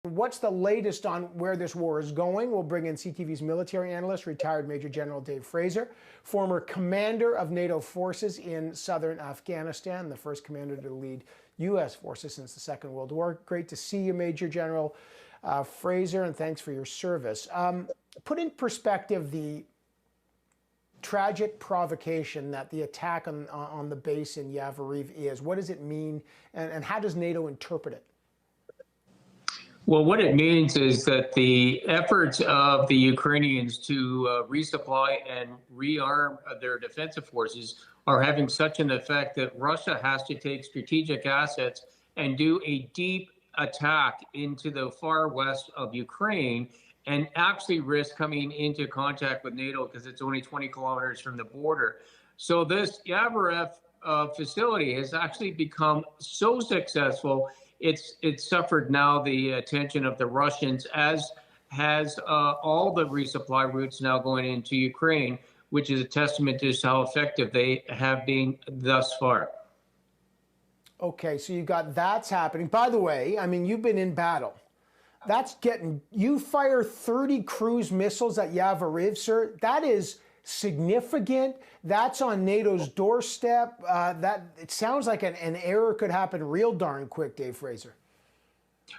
What's the latest on where this war is going? We'll bring in CTV's military analyst, retired Major General Dave Fraser, former commander of NATO forces in southern Afghanistan, the first commander to lead U.S. forces since the Second World War. Great to see you, Major General Fraser, and thanks for your service. Put in perspective the tragic provocation that the attack on the base in Yavoriv is. What does it mean, and how does NATO interpret it? Well, what it means is that the efforts of the Ukrainians to resupply and rearm their defensive forces are having such an effect that Russia has to take strategic assets and do a deep attack into the far west of Ukraine and actually risk coming into contact with NATO because it's only 20 kilometers from the border. So this Yavoriv facility has actually become so successful. It's suffered now the attention of the Russians, as has all the resupply routes now going into Ukraine, which is a testament to how effective they have been thus far. Okay, so you got that's happening. By the way, I mean, you've been in battle. That's getting, you fire 30 cruise missiles at Yavoriv, sir. That is significant. That's on NATO's doorstep. That it sounds like an error could happen real darn quick, Dave Fraser.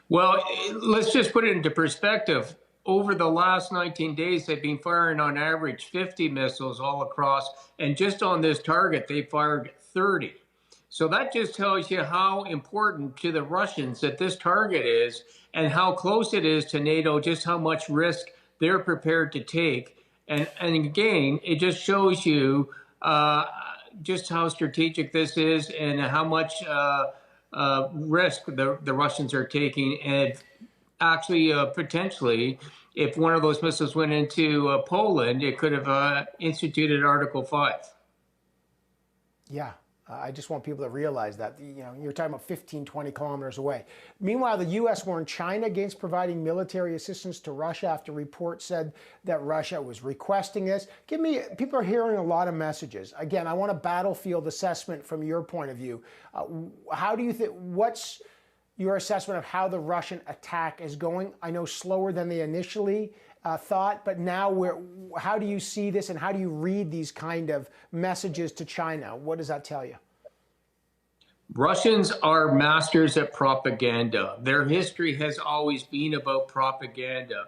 Well, let's just put it into perspective. Over the last 19 days, they've been firing on average 50 missiles all across, and just on this target, they fired 30. So that just tells you how important to the Russians that this target is and how close it is to NATO, just how much risk they're prepared to take. And again, it just shows you just how strategic this is and how much risk the Russians are taking. And actually, potentially, if one of those missiles went into Poland, it could have instituted Article 5. Yeah. I just want people to realize that, you know, you're talking about 15, 20 kilometers away. Meanwhile, the U.S. warned China against providing military assistance to Russia after reports said that Russia was requesting this. People are hearing a lot of messages. Again, I want a battlefield assessment from your point of view. How do you think, what's your assessment of how the Russian attack is going? I know slower than they initially thought, but now how do you see this and how do you read these kind of messages to China? What does that tell you? Russians are masters at propaganda. Their history has always been about propaganda.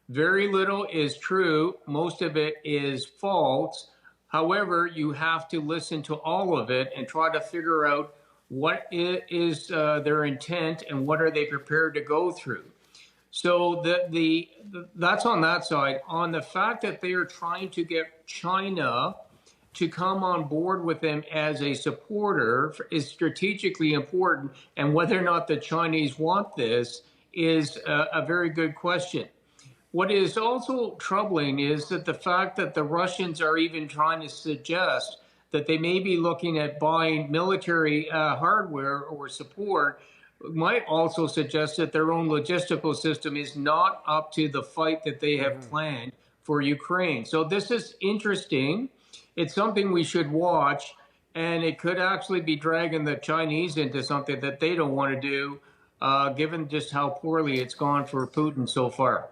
Very little is true. Most of it is false. However, you have to listen to all of it and try to figure out what is their intent and what are they prepared to go through. So that's on that side. On the fact that they are trying to get China to come on board with them as a supporter is strategically important. And whether or not the Chinese want this is a very good question. What is also troubling is that the fact that the Russians are even trying to suggest that they may be looking at buying military hardware or support might also suggest that their own logistical system is not up to the fight that they have planned for Ukraine. So this is interesting. It's something we should watch, and it could actually be dragging the Chinese into something that they don't want to do, given just how poorly it's gone for Putin so far.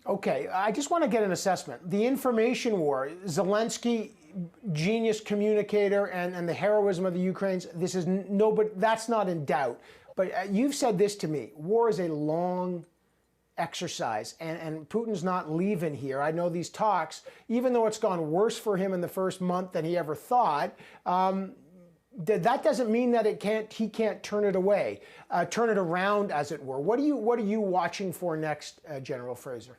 Okay, I just want to get an assessment. The information war, Zelensky, genius communicator, and the heroism of the Ukrainians, this is but that's not in doubt. But you've said this to me, war is a long exercise, and Putin's not leaving here. I know these talks, even though it's gone worse for him in the first month than he ever thought, that doesn't mean that he can't turn it away, turn it around, as it were. What are you watching for next, General Fraser?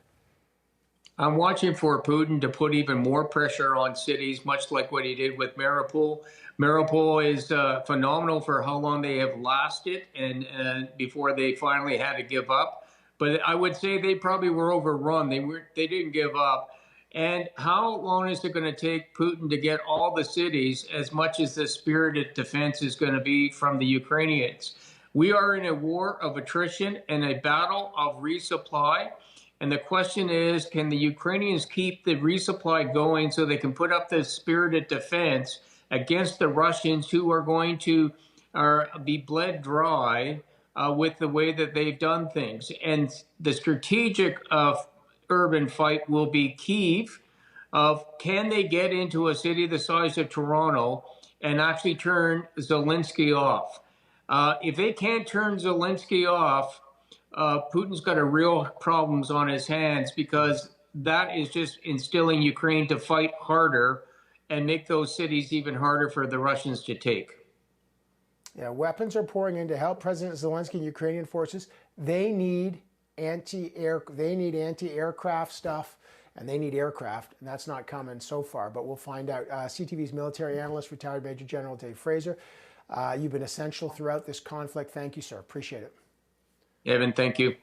I'm watching for Putin to put even more pressure on cities, much like what he did with Mariupol. Mariupol is phenomenal for how long they have lasted and before they finally had to give up. But I would say they probably were overrun. They didn't give up. And how long is it going to take Putin to get all the cities, as much as the spirited defense is going to be from the Ukrainians? We are in a war of attrition and a battle of resupply. And the question is, can the Ukrainians keep the resupply going so they can put up the spirited defense against the Russians, who are going to be bled dry with the way that they've done things. And the strategic urban fight will be Kyiv, of can they get into a city the size of Toronto and actually turn Zelensky off? If they can't turn Zelensky off, Putin's got a real problems on his hands, because that is just instilling Ukraine to fight harder and make those cities even harder for the Russians to take. Yeah, weapons are pouring in to help President Zelensky and Ukrainian forces. They need anti-aircraft stuff, and they need aircraft, and that's not coming so far, but we'll find out. CTV's military analyst, retired Major General Dave Fraser, you've been essential throughout this conflict. Thank you, sir. Appreciate it. Evan, thank you.